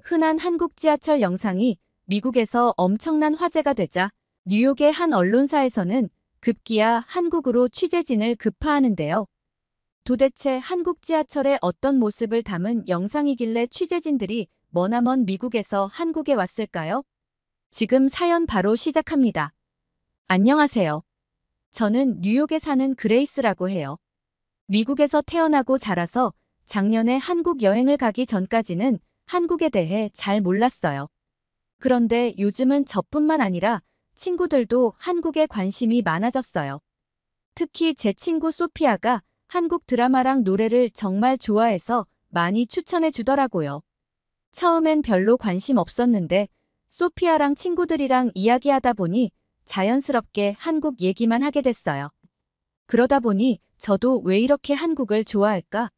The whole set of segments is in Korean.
흔한 한국 지하철 영상이 미국에서 엄청난 화제가 되자 뉴욕의 한 언론사에서는 급기야 한국으로 취재진을 급파하는데요. 도대체 한국 지하철의 어떤 모습을 담은 영상이길래 취재진들이 머나먼 미국에서 한국에 왔을까요? 지금 사연 바로 시작합니다. 안녕하세요. 저는 뉴욕에 사는 그레이스라고 해요. 미국에서 태어나고 자라서 작년에 한국 여행을 가기 전까지는 한국에 대해 잘 몰랐어요. 그런데 요즘은 저뿐만 아니라 친구들도 한국에 관심이 많아졌어요. 특히 제 친구 소피아가 한국 드라마랑 노래를 정말 좋아해서 많이 추천해 주더라고요. 처음엔 별로 관심 없었는데 소피아랑 친구들이랑 이야기하다 보니 자연스럽게 한국 얘기만 하게 됐어요. 그러다 보니 저도 왜 이렇게 한국을 좋아할까?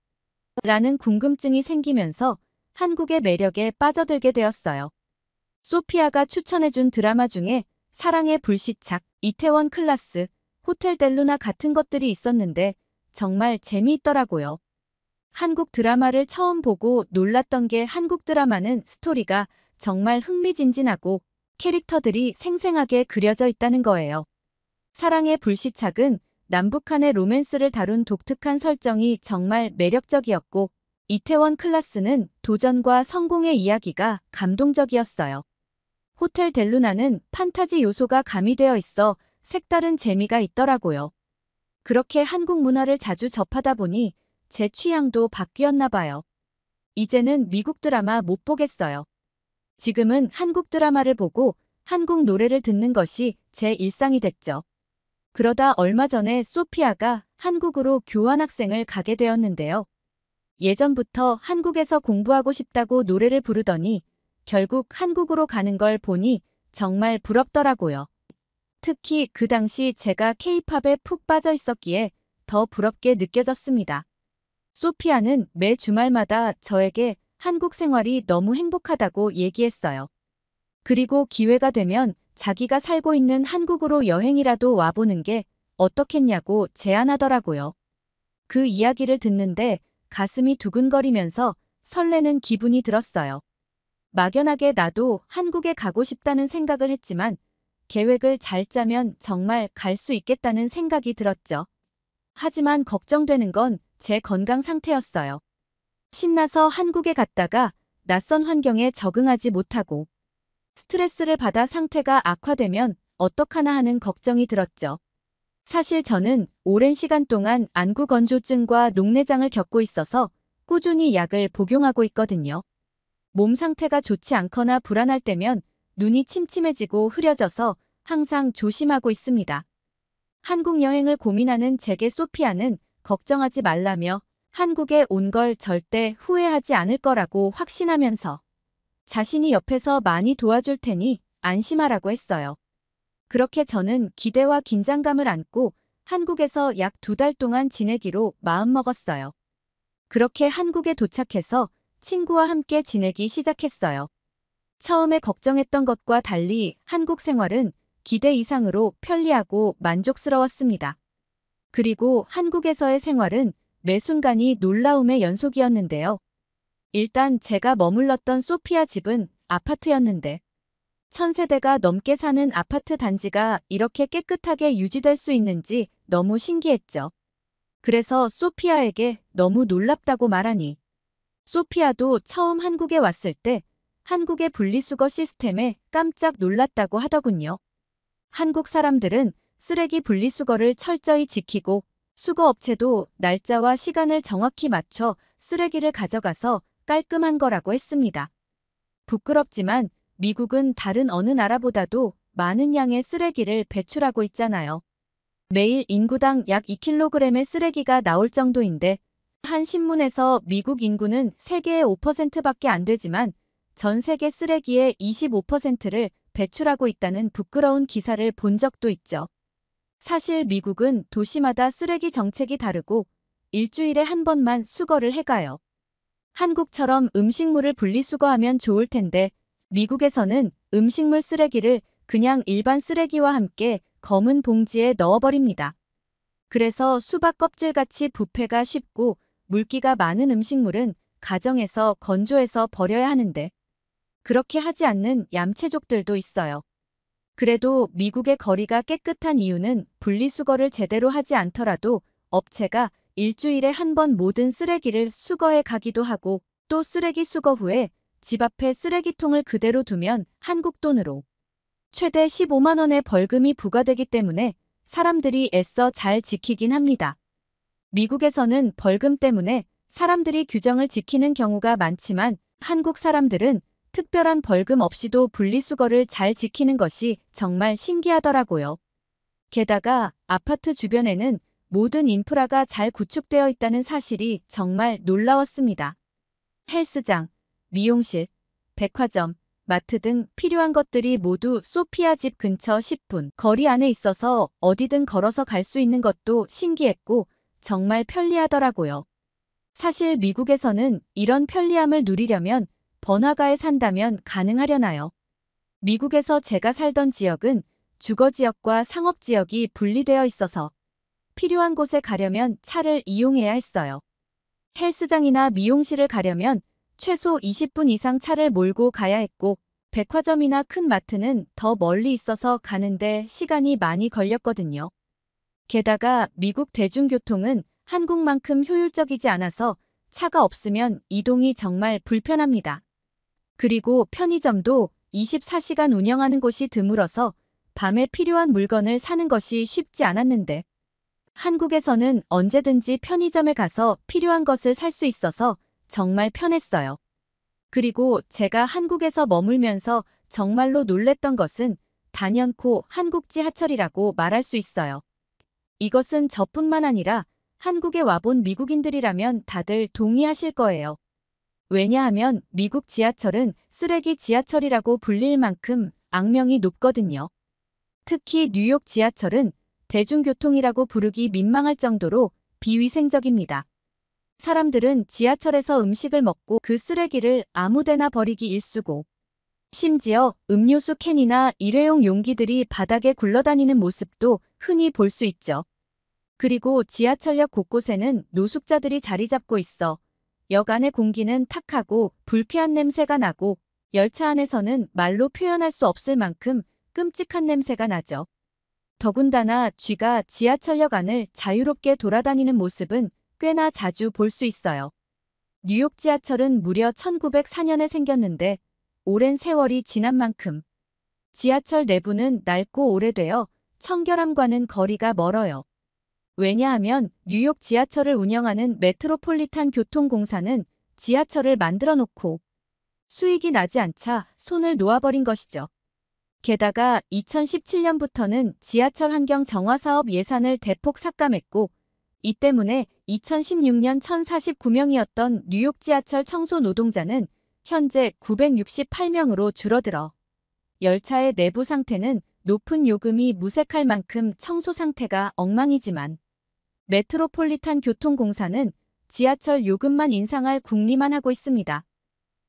라는 궁금증이 생기면서 한국의 매력에 빠져들게 되었어요. 소피아가 추천해준 드라마 중에 사랑의 불시착, 이태원 클라스, 호텔 델루나 같은 것들이 있었는데 정말 재미있더라고요. 한국 드라마를 처음 보고 놀랐던 게 한국 드라마는 스토리가 정말 흥미진진하고 캐릭터들이 생생하게 그려져 있다는 거예요. 사랑의 불시착은 남북한의 로맨스를 다룬 독특한 설정이 정말 매력적이었고 이태원 클라스는 도전과 성공의 이야기가 감동적이었어요. 호텔 델루나는 판타지 요소가 가미되어 있어 색다른 재미가 있더라고요. 그렇게 한국 문화를 자주 접하다 보니 제 취향도 바뀌었나 봐요. 이제는 미국 드라마 못 보겠어요. 지금은 한국 드라마를 보고 한국 노래를 듣는 것이 제 일상이 됐죠. 그러다 얼마 전에 소피아가 한국으로 교환학생을 가게 되었는데요. 예전부터 한국에서 공부하고 싶다고 노래를 부르더니 결국 한국으로 가는 걸 보니 정말 부럽더라고요. 특히 그 당시 제가 케이팝에 푹 빠져 있었기에 더 부럽게 느껴졌습니다. 소피아는 매 주말마다 저에게 한국 생활이 너무 행복하다고 얘기했어요. 그리고 기회가 되면 자기가 살고 있는 한국으로 여행이라도 와보는 게 어떻겠냐고 제안하더라고요. 그 이야기를 듣는데 가슴이 두근거리면서 설레는 기분이 들었어요. 막연하게 나도 한국에 가고 싶다는 생각을 했지만 계획을 잘 짜면 정말 갈 수 있겠다는 생각이 들었죠. 하지만 걱정되는 건 제 건강 상태였어요. 신나서 한국에 갔다가 낯선 환경에 적응하지 못하고 스트레스를 받아 상태가 악화되면 어떡하나 하는 걱정이 들었죠. 사실 저는 오랜 시간 동안 안구건조증과 녹내장을 겪고 있어서 꾸준히 약을 복용하고 있거든요. 몸 상태가 좋지 않거나 불안할 때면 눈이 침침해지고 흐려져서 항상 조심하고 있습니다. 한국 여행을 고민하는 제게 소피아는 걱정하지 말라며 한국에 온 걸 절대 후회하지 않을 거라고 확신하면서 자신이 옆에서 많이 도와줄 테니 안심하라고 했어요. 그렇게 저는 기대와 긴장감을 안고 한국에서 약 2달 동안 지내기로 마음먹었어요. 그렇게 한국에 도착해서 친구와 함께 지내기 시작했어요. 처음에 걱정했던 것과 달리 한국 생활은 기대 이상으로 편리하고 만족스러웠습니다. 그리고 한국에서의 생활은 매 순간이 놀라움의 연속이었는데요. 일단 제가 머물렀던 소피아 집은 아파트였는데 1000세대가 넘게 사는 아파트 단지가 이렇게 깨끗하게 유지될 수 있는지 너무 신기했죠. 그래서 소피아에게 너무 놀랍다고 말하니 소피아도 처음 한국에 왔을 때 한국의 분리수거 시스템에 깜짝 놀랐다고 하더군요. 한국 사람들은 쓰레기 분리수거를 철저히 지키고 수거업체도 날짜와 시간을 정확히 맞춰 쓰레기를 가져가서 깔끔한 거라고 했습니다. 부끄럽지만 미국은 다른 어느 나라보다도 많은 양의 쓰레기를 배출하고 있잖아요. 매일 인구당 약 2kg의 쓰레기가 나올 정도인데 한 신문에서 미국 인구는 세계의 5%밖에 안 되지만 전 세계 쓰레기의 25%를 배출하고 있다는 부끄러운 기사를 본 적도 있죠. 사실 미국은 도시마다 쓰레기 정책이 다르고 일주일에 한 번만 수거를 해가요. 한국처럼 음식물을 분리수거하면 좋을 텐데 미국에서는 음식물 쓰레기를 그냥 일반 쓰레기와 함께 검은 봉지에 넣어버립니다. 그래서 수박 껍질같이 부패가 쉽고 물기가 많은 음식물은 가정에서 건조해서 버려야 하는데 그렇게 하지 않는 얌체족들도 있어요. 그래도 미국의 거리가 깨끗한 이유는 분리수거를 제대로 하지 않더라도 업체가 일주일에 한 번 모든 쓰레기를 수거해 가기도 하고 또 쓰레기 수거 후에 집 앞에 쓰레기통을 그대로 두면 한국 돈으로 최대 15만 원의 벌금이 부과되기 때문에 사람들이 애써 잘 지키긴 합니다. 미국에서는 벌금 때문에 사람들이 규정을 지키는 경우가 많지만 한국 사람들은 특별한 벌금 없이도 분리수거를 잘 지키는 것이 정말 신기하더라고요. 게다가 아파트 주변에는 모든 인프라가 잘 구축되어 있다는 사실이 정말 놀라웠습니다. 헬스장, 미용실, 백화점, 마트 등 필요한 것들이 모두 소피아 집 근처 10분 거리 안에 있어서 어디든 걸어서 갈 수 있는 것도 신기했고 정말 편리하더라고요. 사실 미국에서는 이런 편리함을 누리려면 번화가에 산다면 가능하려나요? 미국에서 제가 살던 지역은 주거지역과 상업지역이 분리되어 있어서 필요한 곳에 가려면 차를 이용해야 했어요. 헬스장이나 미용실을 가려면 최소 20분 이상 차를 몰고 가야 했고 백화점이나 큰 마트는 더 멀리 있어서 가는데 시간이 많이 걸렸거든요. 게다가 미국 대중교통은 한국만큼 효율적이지 않아서 차가 없으면 이동이 정말 불편합니다. 그리고 편의점도 24시간 운영하는 곳이 드물어서 밤에 필요한 물건을 사는 것이 쉽지 않았는데 한국에서는 언제든지 편의점에 가서 필요한 것을 살 수 있어서 정말 편했어요. 그리고 제가 한국에서 머물면서 정말로 놀랬던 것은 단연코 한국 지하철이라고 말할 수 있어요. 이것은 저뿐만 아니라 한국에 와본 미국인들이라면 다들 동의하실 거예요. 왜냐하면 미국 지하철은 쓰레기 지하철이라고 불릴 만큼 악명이 높거든요. 특히 뉴욕 지하철은 대중교통이라고 부르기 민망할 정도로 비위생적입니다. 사람들은 지하철에서 음식을 먹고 그 쓰레기를 아무데나 버리기 일쑤고 심지어 음료수 캔이나 일회용 용기들이 바닥에 굴러다니는 모습도 흔히 볼 수 있죠. 그리고 지하철역 곳곳에는 노숙자들이 자리 잡고 있어 역 안의 공기는 탁하고 불쾌한 냄새가 나고 열차 안에서는 말로 표현할 수 없을 만큼 끔찍한 냄새가 나죠. 더군다나 쥐가 지하철역 안을 자유롭게 돌아다니는 모습은 꽤나 자주 볼 수 있어요. 뉴욕 지하철은 무려 1904년에 생겼는데 오랜 세월이 지난 만큼 지하철 내부는 낡고 오래되어 청결함과는 거리가 멀어요. 왜냐하면 뉴욕 지하철을 운영하는 메트로폴리탄 교통공사는 지하철을 만들어 놓고 수익이 나지 않자 손을 놓아버린 것이죠. 게다가 2017년부터는 지하철 환경 정화 사업 예산을 대폭 삭감했고 이 때문에 2016년 1049명이었던 뉴욕 지하철 청소 노동자는 현재 968명으로 줄어들어 열차의 내부 상태는 높은 요금이 무색할 만큼 청소 상태가 엉망이지만 메트로폴리탄 교통공사는 지하철 요금만 인상할 궁리만 하고 있습니다.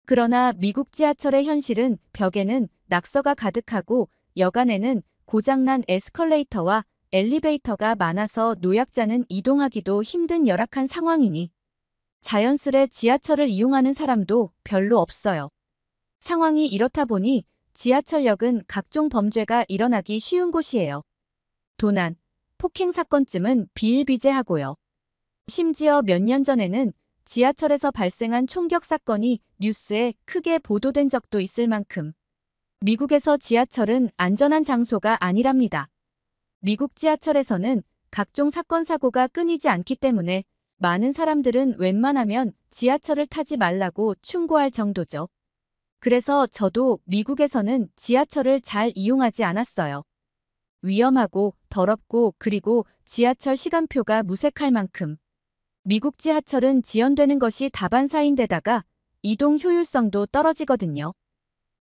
그러나 미국 지하철의 현실은 벽에는 낙서가 가득하고 여간에는 고장난 에스컬레이터와 엘리베이터가 많아서 노약자는 이동하기도 힘든 열악한 상황이니 자연스레 지하철을 이용하는 사람도 별로 없어요. 상황이 이렇다 보니 지하철역은 각종 범죄가 일어나기 쉬운 곳이에요. 도난, 폭행 사건쯤은 비일비재하고요. 심지어 몇 년 전에는 지하철에서 발생한 총격 사건이 뉴스에 크게 보도된 적도 있을 만큼 미국에서 지하철은 안전한 장소가 아니랍니다. 미국 지하철에서는 각종 사건 사고가 끊이지 않기 때문에 많은 사람들은 웬만하면 지하철을 타지 말라고 충고할 정도죠. 그래서 저도 미국에서는 지하철을 잘 이용하지 않았어요. 위험하고 더럽고 그리고 지하철 시간표가 무색할 만큼 미국 지하철은 지연되는 것이 다반사인데다가 이동 효율성도 떨어지거든요.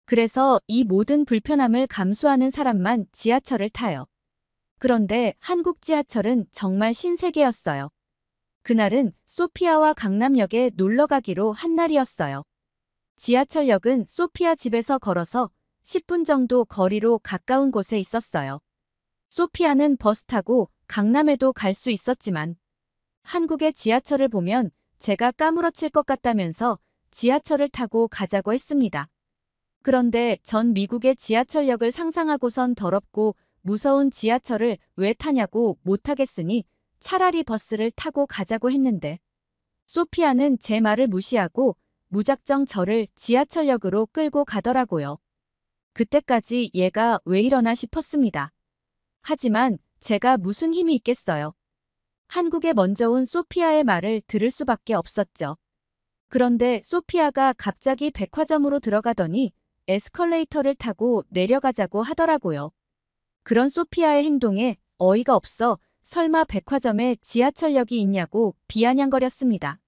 그래서 이 모든 불편함을 감수하는 사람만 지하철을 타요. 그런데 한국 지하철은 정말 신세계였어요. 그날은 소피아와 강남역에 놀러 가기로 한 날이었어요. 지하철역은 소피아 집에서 걸어서 10분 정도 거리로 가까운 곳에 있었어요. 소피아는 버스 타고 강남에도 갈 수 있었지만 한국의 지하철을 보면 제가 까무러칠 것 같다면서 지하철을 타고 가자고 했습니다. 그런데 전 미국의 지하철역을 상상하고선 더럽고 무서운 지하철을 왜 타냐고 못하겠으니 차라리 버스를 타고 가자고 했는데 소피아는 제 말을 무시하고 무작정 저를 지하철역으로 끌고 가더라고요. 그때까지 얘가 왜 이러나 싶었습니다. 하지만 제가 무슨 힘이 있겠어요. 한국에 먼저 온 소피아의 말을 들을 수밖에 없었죠. 그런데 소피아가 갑자기 백화점으로 들어가더니 에스컬레이터를 타고 내려가자고 하더라고요. 그런 소피아의 행동에 어이가 없어 설마 백화점에 지하철역이 있냐고 비아냥거렸습니다.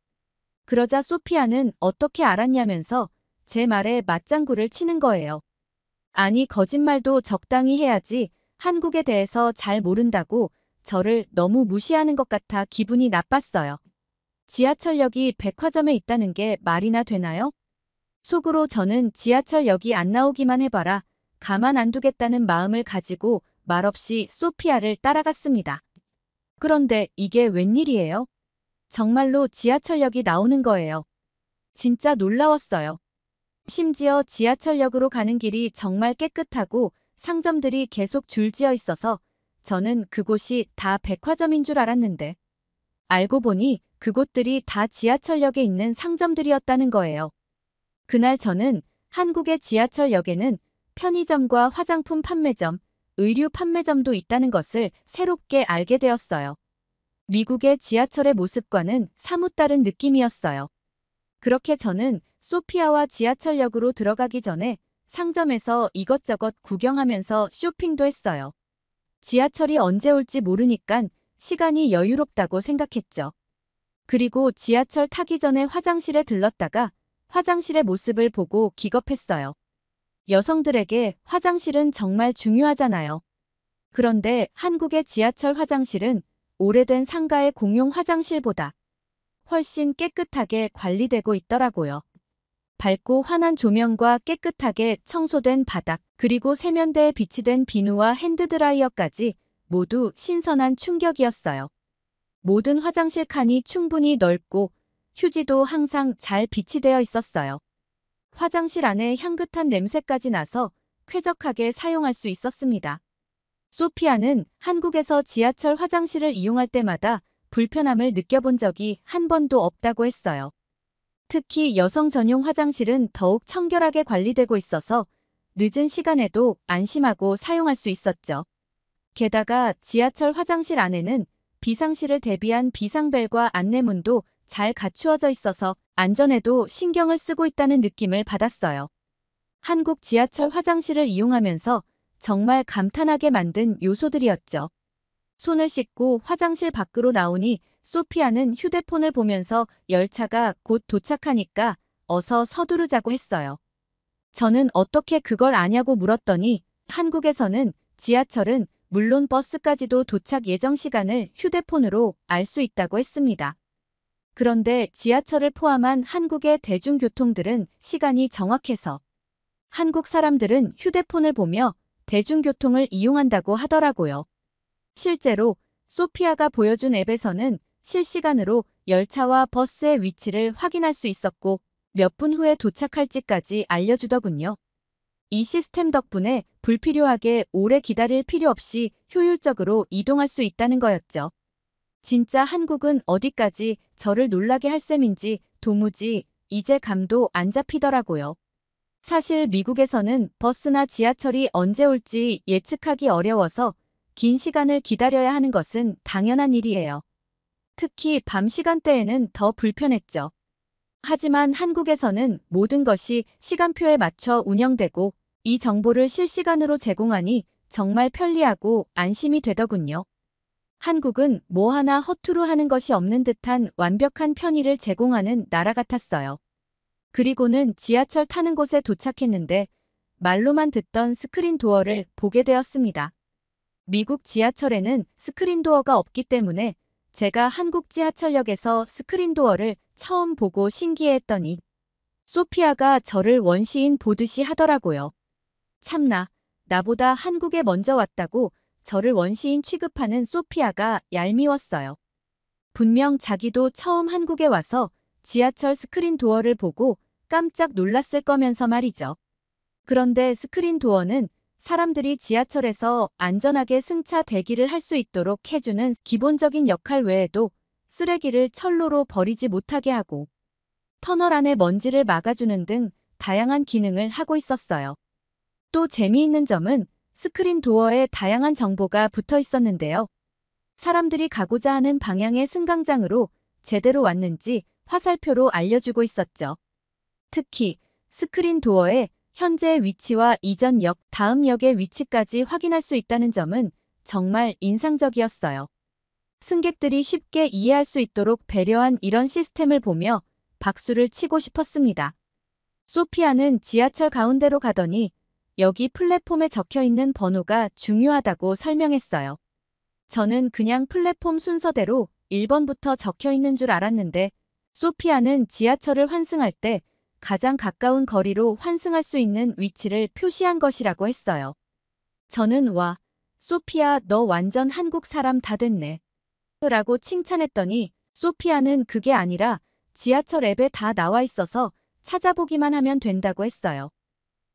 그러자 소피아는 어떻게 알았냐면서 제 말에 맞장구를 치는 거예요. 아니, 거짓말도 적당히 해야지 한국에 대해서 잘 모른다고 저를 너무 무시하는 것 같아 기분이 나빴어요. 지하철역이 백화점에 있다는 게 말이나 되나요? 속으로 저는 지하철역이 안 나오기만 해봐라 가만 안 두겠다는 마음을 가지고 말없이 소피아를 따라갔습니다. 그런데 이게 웬일이에요? 정말로 지하철역이 나오는 거예요. 진짜 놀라웠어요. 심지어 지하철역으로 가는 길이 정말 깨끗하고 상점들이 계속 줄지어 있어서 저는 그곳이 다 백화점인 줄 알았는데 알고 보니 그곳들이 다 지하철역에 있는 상점들이었다는 거예요. 그날 저는 한국의 지하철역에는 편의점과 화장품 판매점, 의류 판매점도 있다는 것을 새롭게 알게 되었어요. 미국의 지하철의 모습과는 사뭇 다른 느낌이었어요. 그렇게 저는 소피아와 지하철역으로 들어가기 전에 상점에서 이것저것 구경하면서 쇼핑도 했어요. 지하철이 언제 올지 모르니깐 시간이 여유롭다고 생각했죠. 그리고 지하철 타기 전에 화장실에 들렀다가 화장실의 모습을 보고 기겁했어요. 여성들에게 화장실은 정말 중요하잖아요. 그런데 한국의 지하철 화장실은 오래된 상가의 공용 화장실보다 훨씬 깨끗하게 관리되고 있더라고요. 밝고 환한 조명과 깨끗하게 청소된 바닥, 그리고 세면대에 비치된 비누와 핸드드라이어까지 모두 신선한 충격이었어요. 모든 화장실 칸이 충분히 넓고 휴지도 항상 잘 비치되어 있었어요. 화장실 안에 향긋한 냄새까지 나서 쾌적하게 사용할 수 있었습니다. 소피아는 한국에서 지하철 화장실을 이용할 때마다 불편함을 느껴본 적이 한 번도 없다고 했어요. 특히 여성 전용 화장실은 더욱 청결하게 관리되고 있어서 늦은 시간에도 안심하고 사용할 수 있었죠. 게다가 지하철 화장실 안에는 비상시를 대비한 비상벨과 안내문도 잘 갖추어져 있어서 안전에도 신경을 쓰고 있다는 느낌을 받았어요. 한국 지하철 화장실을 이용하면서 정말 감탄하게 만든 요소들이었죠. 손을 씻고 화장실 밖으로 나오니 소피아는 휴대폰을 보면서 열차가 곧 도착하니까 어서 서두르자고 했어요. 저는 어떻게 그걸 아냐고 물었더니 한국에서는 지하철은 물론 버스까지도 도착 예정 시간을 휴대폰으로 알 수 있다고 했습니다. 그런데 지하철을 포함한 한국의 대중교통들은 시간이 정확해서 한국 사람들은 휴대폰을 보며 대중교통을 이용한다고 하더라고요. 실제로 소피아가 보여준 앱에서는 실시간으로 열차와 버스의 위치를 확인할 수 있었고 몇 분 후에 도착할지까지 알려주더군요. 이 시스템 덕분에 불필요하게 오래 기다릴 필요 없이 효율적으로 이동할 수 있다는 거였죠. 진짜 한국은 어디까지 저를 놀라게 할 셈인지 도무지 이제 감도 안 잡히더라고요. 사실 미국에서는 버스나 지하철이 언제 올지 예측하기 어려워서 긴 시간을 기다려야 하는 것은 당연한 일이에요. 특히 밤 시간대에는 더 불편했죠. 하지만 한국에서는 모든 것이 시간표에 맞춰 운영되고 이 정보를 실시간으로 제공하니 정말 편리하고 안심이 되더군요. 한국은 뭐 하나 허투루 하는 것이 없는 듯한 완벽한 편의를 제공하는 나라 같았어요. 그리고는 지하철 타는 곳에 도착했는데 말로만 듣던 스크린 도어를 보게 되었습니다. 미국 지하철에는 스크린 도어가 없기 때문에 제가 한국 지하철역에서 스크린 도어를 처음 보고 신기해했더니 소피아가 저를 원시인 보듯이 하더라고요. 참나, 나보다 한국에 먼저 왔다고 저를 원시인 취급하는 소피아가 얄미웠어요. 분명 자기도 처음 한국에 와서 지하철 스크린 도어를 보고 깜짝 놀랐을 거면서 말이죠. 그런데 스크린 도어는 사람들이 지하철에서 안전하게 승차 대기를 할 수 있도록 해주는 기본적인 역할 외에도 쓰레기를 철로로 버리지 못하게 하고 터널 안의 먼지를 막아주는 등 다양한 기능을 하고 있었어요. 또 재미있는 점은 스크린 도어에 다양한 정보가 붙어 있었는데요. 사람들이 가고자 하는 방향의 승강장으로 제대로 왔는지 화살표로 알려주고 있었죠. 특히 스크린 도어에 현재의 위치와 이전 역, 다음 역의 위치까지 확인할 수 있다는 점은 정말 인상적이었어요. 승객들이 쉽게 이해할 수 있도록 배려한 이런 시스템을 보며 박수를 치고 싶었습니다. 소피아는 지하철 가운데로 가더니 여기 플랫폼에 적혀 있는 번호가 중요하다고 설명했어요. 저는 그냥 플랫폼 순서대로 1번부터 적혀 있는 줄 알았는데 소피아는 지하철을 환승할 때 가장 가까운 거리로 환승할 수 있는 위치를 표시한 것이라고 했어요. 저는 와, 소피아 너 완전 한국 사람 다 됐네. 라고 칭찬했더니 소피아는 그게 아니라 지하철 앱에 다 나와 있어서 찾아보기만 하면 된다고 했어요.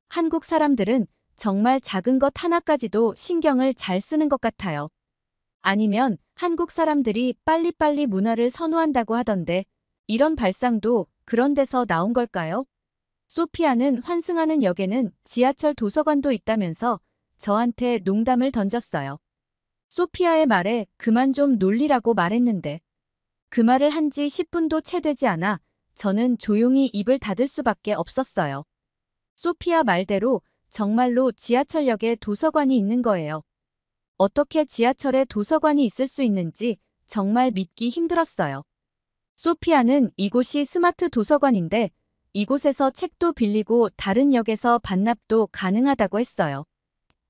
한국 사람들은 정말 작은 것 하나까지도 신경을 잘 쓰는 것 같아요. 아니면 한국 사람들이 빨리빨리 문화를 선호한다고 하던데 이런 발상도 그런 데서 나온 걸까요? 소피아는 환승하는 역에는 지하철 도서관도 있다면서 저한테 농담을 던졌어요. 소피아의 말에 그만 좀 놀리라고 말했는데 그 말을 한 지 10분도 채 되지 않아 저는 조용히 입을 닫을 수밖에 없었어요. 소피아 말대로 정말로 지하철역에 도서관이 있는 거예요. 어떻게 지하철에 도서관이 있을 수 있는지 정말 믿기 힘들었어요. 소피아는 이곳이 스마트 도서관인데 이곳에서 책도 빌리고 다른 역에서 반납도 가능하다고 했어요.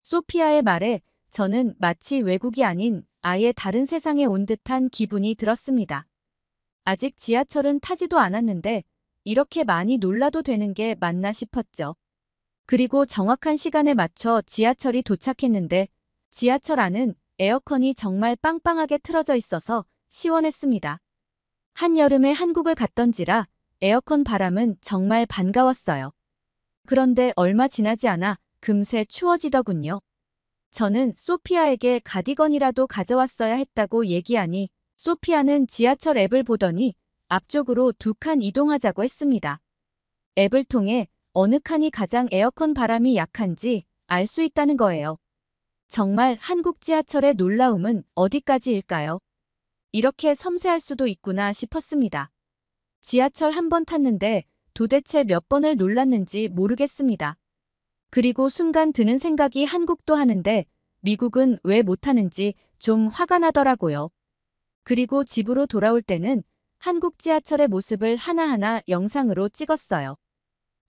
소피아의 말에 저는 마치 외국이 아닌 아예 다른 세상에 온 듯한 기분이 들었습니다. 아직 지하철은 타지도 않았는데 이렇게 많이 놀라도 되는 게 맞나 싶었죠. 그리고 정확한 시간에 맞춰 지하철이 도착했는데 지하철 안은 에어컨이 정말 빵빵하게 틀어져 있어서 시원했습니다. 한여름에 한국을 갔던지라 에어컨 바람은 정말 반가웠어요. 그런데 얼마 지나지 않아 금세 추워지더군요. 저는 소피아에게 가디건이라도 가져왔어야 했다고 얘기하니 소피아는 지하철 앱을 보더니 앞쪽으로 2칸 이동하자고 했습니다. 앱을 통해 어느 칸이 가장 에어컨 바람이 약한지 알 수 있다는 거예요. 정말 한국 지하철의 놀라움은 어디까지일까요? 이렇게 섬세할 수도 있구나 싶었습니다. 지하철 한 번 탔는데 도대체 몇 번을 놀랐는지 모르겠습니다. 그리고 순간 드는 생각이 한국도 하는데 미국은 왜 못하는지 좀 화가 나더라고요. 그리고 집으로 돌아올 때는 한국 지하철의 모습을 하나하나 영상으로 찍었어요.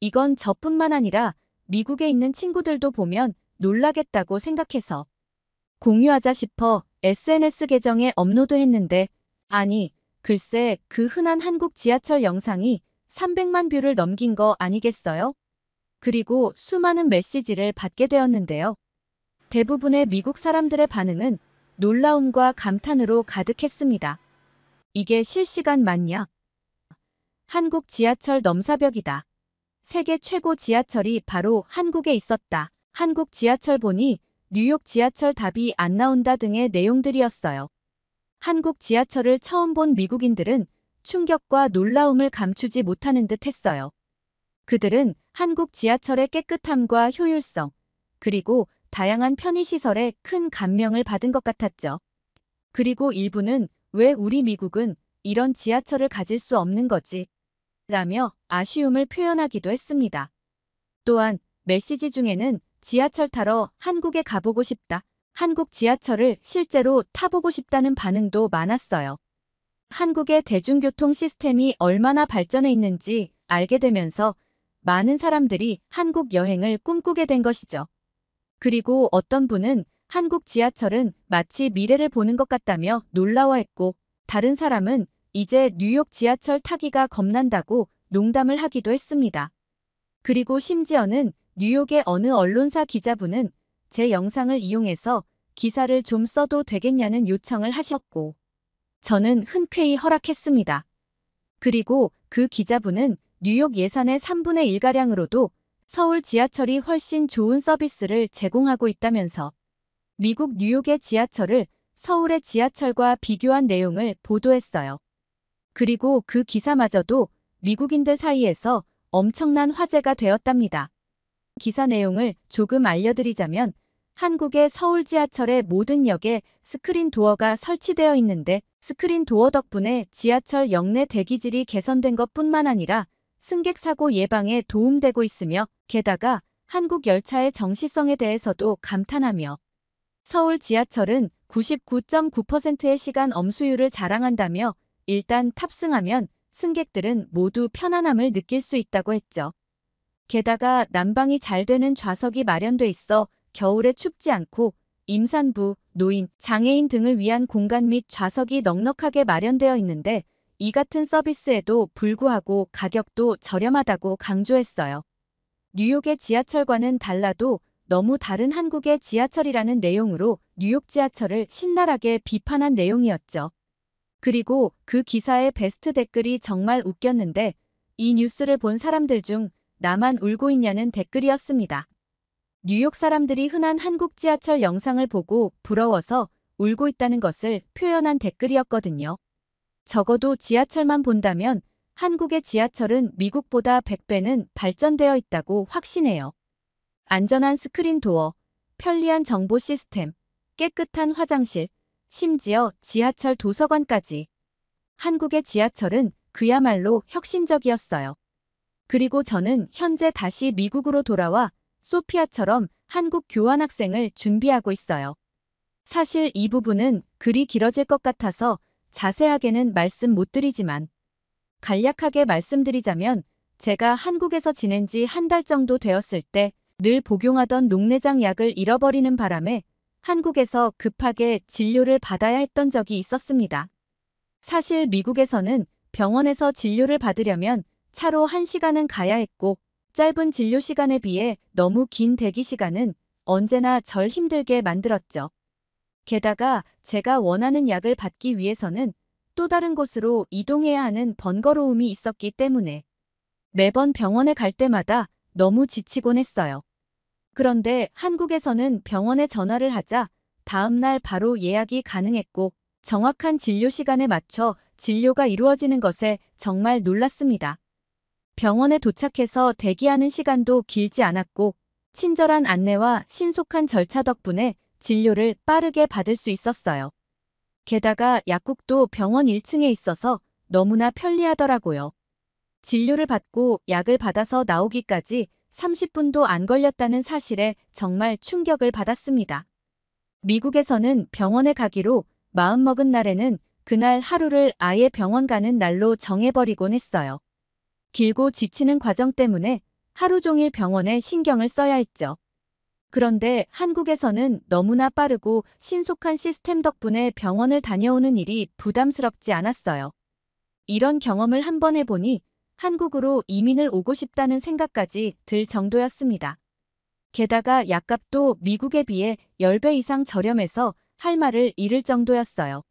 이건 저뿐만 아니라 미국에 있는 친구들도 보면 놀라겠다고 생각해서 공유하자 싶어 SNS 계정에 업로드했는데 아니, 글쎄 그 흔한 한국 지하철 영상이 300만 뷰를 넘긴 거 아니겠어요? 그리고 수많은 메시지를 받게 되었는데요. 대부분의 미국 사람들의 반응은 놀라움과 감탄으로 가득했습니다. 이게 실시간 맞냐? 한국 지하철 넘사벽이다. 세계 최고 지하철이 바로 한국에 있었다. 한국 지하철 보니 뉴욕 지하철 답이 안 나온다 등의 내용들이었어요. 한국 지하철을 처음 본 미국인들은 충격과 놀라움을 감추지 못하는 듯 했어요. 그들은 한국 지하철의 깨끗함과 효율성, 그리고 다양한 편의시설에 큰 감명을 받은 것 같았죠. 그리고 일부는 왜 우리 미국은 이런 지하철을 가질 수 없는 거지? 라며 아쉬움을 표현하기도 했습니다. 또한 메시지 중에는 지하철 타러 한국에 가보고 싶다. 한국 지하철을 실제로 타보고 싶다는 반응도 많았어요. 한국의 대중교통 시스템이 얼마나 발전해 있는지 알게 되면서 많은 사람들이 한국 여행을 꿈꾸게 된 것이죠. 그리고 어떤 분은 한국 지하철은 마치 미래를 보는 것 같다며 놀라워했고 다른 사람은 이제 뉴욕 지하철 타기가 겁난다고 농담을 하기도 했습니다. 그리고 심지어는 뉴욕의 어느 언론사 기자분은 제 영상을 이용해서 기사를 좀 써도 되겠냐는 요청을 하셨고 저는 흔쾌히 허락했습니다. 그리고 그 기자분은 뉴욕 예산의 3분의 1가량으로도 서울 지하철이 훨씬 좋은 서비스를 제공하고 있다면서 미국 뉴욕의 지하철을 서울의 지하철과 비교한 내용을 보도했어요. 그리고 그 기사마저도 미국인들 사이에서 엄청난 화제가 되었답니다. 기사 내용을 조금 알려드리자면 한국의 서울 지하철의 모든 역에 스크린 도어가 설치되어 있는데 스크린 도어 덕분에 지하철 역내 대기질이 개선된 것뿐만 아니라 승객 사고 예방에 도움되고 있으며 게다가 한국 열차의 정시성에 대해서도 감탄하며 서울 지하철은 99.9%의 시간 엄수율을 자랑한다며 일단 탑승하면 승객들은 모두 편안함을 느낄 수 있다고 했죠. 게다가 난방이 잘 되는 좌석이 마련돼 있어 겨울에 춥지 않고 임산부, 노인, 장애인 등을 위한 공간 및 좌석이 넉넉하게 마련되어 있는데 이 같은 서비스에도 불구하고 가격도 저렴하다고 강조했어요. 뉴욕의 지하철과는 달라도 너무 다른 한국의 지하철이라는 내용으로 뉴욕 지하철을 신랄하게 비판한 내용이었죠. 그리고 그 기사의 베스트 댓글이 정말 웃겼는데 이 뉴스를 본 사람들 중 나만 울고 있냐는 댓글이었습니다. 뉴욕 사람들이 흔한 한국 지하철 영상을 보고 부러워서 울고 있다는 것을 표현한 댓글이었거든요. 적어도 지하철만 본다면 한국의 지하철은 미국보다 100배는 발전되어 있다고 확신해요. 안전한 스크린 도어, 편리한 정보 시스템, 깨끗한 화장실, 심지어 지하철 도서관까지. 한국의 지하철은 그야말로 혁신적이었어요. 그리고 저는 현재 다시 미국으로 돌아와 소피아처럼 한국 교환학생을 준비하고 있어요. 사실 이 부분은 글이 길어질 것 같아서 자세하게는 말씀 못 드리지만 간략하게 말씀드리자면 제가 한국에서 지낸 지 한 달 정도 되었을 때 늘 복용하던 녹내장 약을 잃어버리는 바람에 한국에서 급하게 진료를 받아야 했던 적이 있었습니다. 사실 미국에서는 병원에서 진료를 받으려면 차로 1시간은 가야 했고 짧은 진료 시간에 비해 너무 긴 대기 시간은 언제나 절 힘들게 만들었죠. 게다가 제가 원하는 약을 받기 위해서는 또 다른 곳으로 이동해야 하는 번거로움이 있었기 때문에 매번 병원에 갈 때마다 너무 지치곤 했어요. 그런데 한국에서는 병원에 전화를 하자 다음날 바로 예약이 가능했고 정확한 진료 시간에 맞춰 진료가 이루어지는 것에 정말 놀랐습니다. 병원에 도착해서 대기하는 시간도 길지 않았고 친절한 안내와 신속한 절차 덕분에 진료를 빠르게 받을 수 있었어요. 게다가 약국도 병원 1층에 있어서 너무나 편리하더라고요. 진료를 받고 약을 받아서 나오기까지 30분도 안 걸렸다는 사실에 정말 충격을 받았습니다. 미국에서는 병원에 가기로 마음먹은 날에는 그날 하루를 아예 병원 가는 날로 정해버리곤 했어요. 길고 지치는 과정 때문에 하루 종일 병원에 신경을 써야 했죠. 그런데 한국에서는 너무나 빠르고 신속한 시스템 덕분에 병원을 다녀오는 일이 부담스럽지 않았어요. 이런 경험을 한번 해보니 한국으로 이민을 오고 싶다는 생각까지 들 정도였습니다. 게다가 약값도 미국에 비해 10배 이상 저렴해서 할 말을 잃을 정도였어요.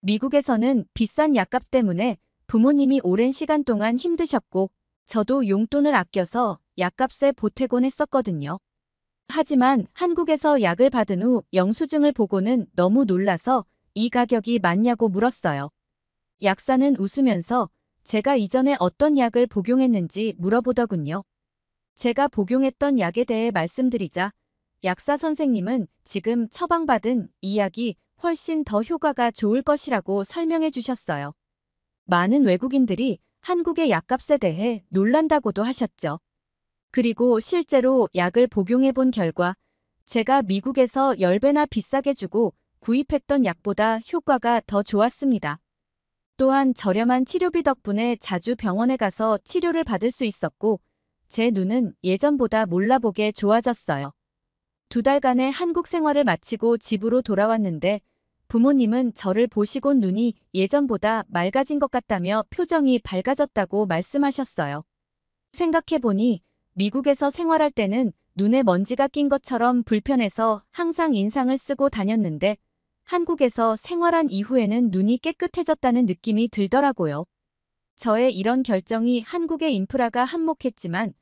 미국에서는 비싼 약값 때문에 부모님이 오랜 시간 동안 힘드셨고 저도 용돈을 아껴서 약값에 보태곤 했었거든요. 하지만 한국에서 약을 받은 후 영수증을 보고는 너무 놀라서 이 가격이 맞냐고 물었어요. 약사는 웃으면서 제가 이전에 어떤 약을 복용했는지 물어보더군요. 제가 복용했던 약에 대해 말씀드리자 약사 선생님은 지금 처방받은 이 약이 훨씬 더 효과가 좋을 것이라고 설명해 주셨어요. 많은 외국인들이 한국의 약값에 대해 놀란다고도 하셨죠. 그리고 실제로 약을 복용해 본 결과 제가 미국에서 10배나 비싸게 주고 구입했던 약보다 효과가 더 좋았습니다. 또한 저렴한 치료비 덕분에 자주 병원에 가서 치료를 받을 수 있었고 제 눈은 예전보다 몰라보게 좋아졌어요. 2달간의 한국 생활을 마치고 집으로 돌아왔는데 부모님은 저를 보시곤 눈이 예전보다 맑아진 것 같다며 표정이 밝아졌다고 말씀하셨어요. 생각해보니 미국에서 생활할 때는 눈에 먼지가 낀 것처럼 불편해서 항상 인상을 쓰고 다녔는데 한국에서 생활한 이후에는 눈이 깨끗해졌다는 느낌이 들더라고요. 저의 이런 결정이 한국의 인프라가 한몫했지만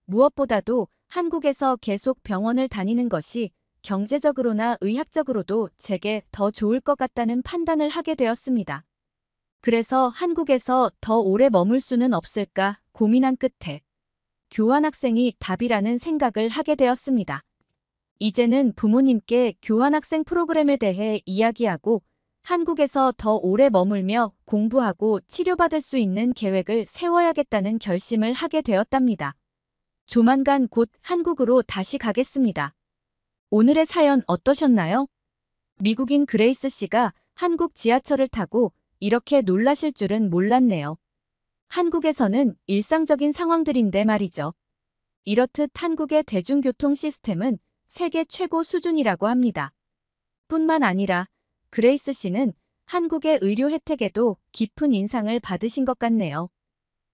무엇보다도 한국에서 계속 병원을 다니는 것이 경제적으로나 의학적으로도 제게 더 좋을 것 같다는 판단을 하게 되었습니다. 그래서 한국에서 더 오래 머물 수는 없을까 고민한 끝에 교환학생이 답이라는 생각을 하게 되었습니다. 이제는 부모님께 교환학생 프로그램에 대해 이야기하고 한국에서 더 오래 머물며 공부하고 치료받을 수 있는 계획을 세워야겠다는 결심을 하게 되었답니다. 조만간 곧 한국으로 다시 가겠습니다. 오늘의 사연 어떠셨나요? 미국인 그레이스 씨가 한국 지하철을 타고 이렇게 놀라실 줄은 몰랐네요. 한국에서는 일상적인 상황들인데 말이죠. 이렇듯 한국의 대중교통 시스템은 세계 최고 수준이라고 합니다. 뿐만 아니라 그레이스 씨는 한국의 의료 혜택에도 깊은 인상을 받으신 것 같네요.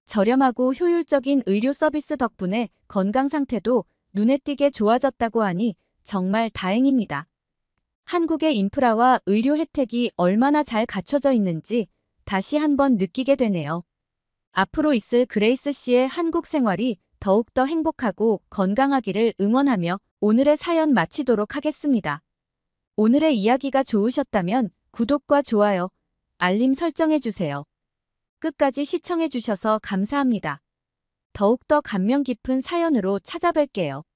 저렴하고 효율적인 의료 서비스 덕분에 건강 상태도 눈에 띄게 좋아졌다고 하니 정말 다행입니다. 한국의 인프라와 의료 혜택이 얼마나 잘 갖춰져 있는지 다시 한번 느끼게 되네요. 앞으로 있을 그레이스 씨의 한국 생활이 더욱더 행복하고 건강하기를 응원하며 오늘의 사연 마치도록 하겠습니다. 오늘의 이야기가 좋으셨다면 구독과 좋아요, 알림 설정해주세요. 끝까지 시청해주셔서 감사합니다. 더욱더 감명 깊은 사연으로 찾아뵐게요.